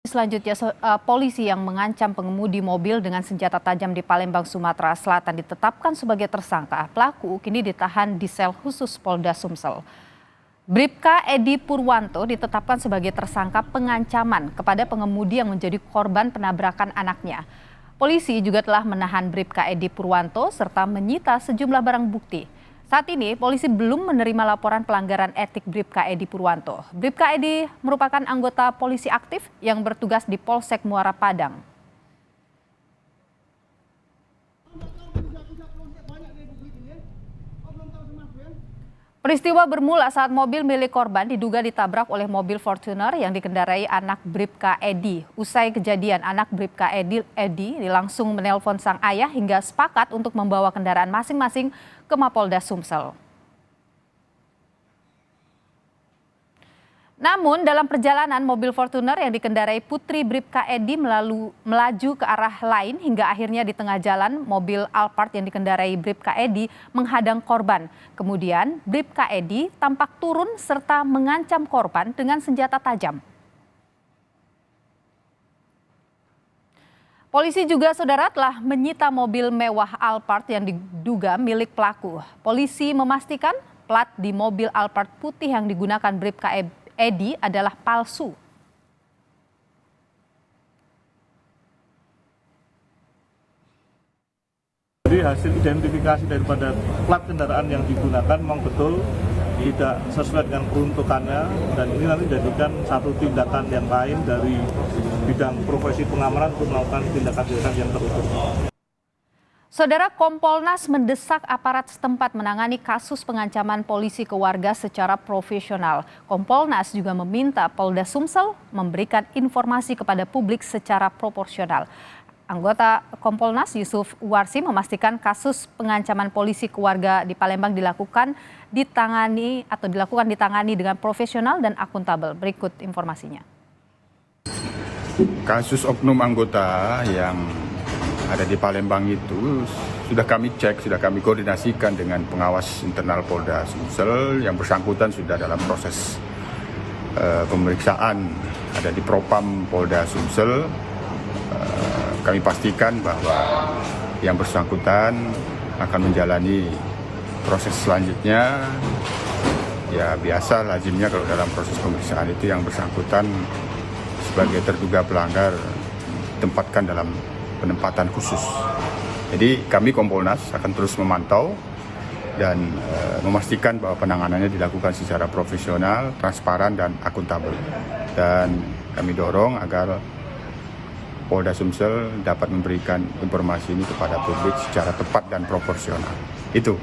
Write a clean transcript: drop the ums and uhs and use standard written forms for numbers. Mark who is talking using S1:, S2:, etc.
S1: Selanjutnya, polisi yang mengancam pengemudi mobil dengan senjata tajam di Palembang, Sumatera Selatan ditetapkan sebagai tersangka. Pelaku kini ditahan di sel khusus Polda Sumsel. Bribka Edi Purwanto ditetapkan sebagai tersangka pengancaman kepada pengemudi yang menjadi korban penabrakan anaknya. Polisi juga telah menahan Bribka Edi Purwanto serta menyita sejumlah barang bukti. Saat ini, polisi belum menerima laporan pelanggaran etik Bribka Edi Purwanto. Bribka Edi merupakan anggota polisi aktif yang bertugas di Polsek Muara Padang. Peristiwa bermula saat mobil milik korban diduga ditabrak oleh mobil Fortuner yang dikendarai anak Bribka Edi. Usai kejadian, anak Bribka Edi langsung menelpon sang ayah hingga sepakat untuk membawa kendaraan masing-masing ke Mapolda Sumsel. Namun dalam perjalanan mobil Fortuner yang dikendarai putri Bribka Edi melaju ke arah lain hingga akhirnya di tengah jalan mobil Alphard yang dikendarai Bribka Edi menghadang korban. Kemudian Bribka Edi tampak turun serta mengancam korban dengan senjata tajam. Polisi juga saudara telah menyita mobil mewah Alphard yang diduga milik pelaku. Polisi memastikan plat di mobil Alphard putih yang digunakan Bribka Edi adalah palsu.
S2: Jadi hasil identifikasi daripada plat kendaraan yang digunakan memang betul tidak sesuai dengan peruntukannya, dan ini nanti dijadikan satu tindakan yang lain dari bidang profesi pengamanan untuk melakukan tindakan-tindakan yang terukur.
S1: Saudara, Kompolnas mendesak aparat setempat menangani kasus pengancaman polisi ke warga secara profesional. Kompolnas juga meminta Polda Sumsel memberikan informasi kepada publik secara proporsional. Anggota Kompolnas Yusuf Warsi memastikan kasus pengancaman polisi ke warga di Palembang ditangani dengan profesional dan akuntabel. Berikut informasinya.
S3: Kasus oknum anggota yang ada di Palembang itu sudah kami cek, sudah kami koordinasikan dengan pengawas internal Polda Sumsel. Yang bersangkutan sudah dalam proses pemeriksaan, ada di Propam Polda Sumsel. Kami pastikan bahwa yang bersangkutan akan menjalani proses selanjutnya. Ya biasa lazimnya kalau dalam proses pemeriksaan itu yang bersangkutan sebagai terduga pelanggar ditempatkan dalam penempatan khusus. Jadi kami Kompolnas akan terus memantau dan memastikan bahwa penanganannya dilakukan secara profesional, transparan, dan akuntabel. Dan kami dorong agar Polda Sumsel dapat memberikan informasi ini kepada publik secara tepat dan proporsional. Itu.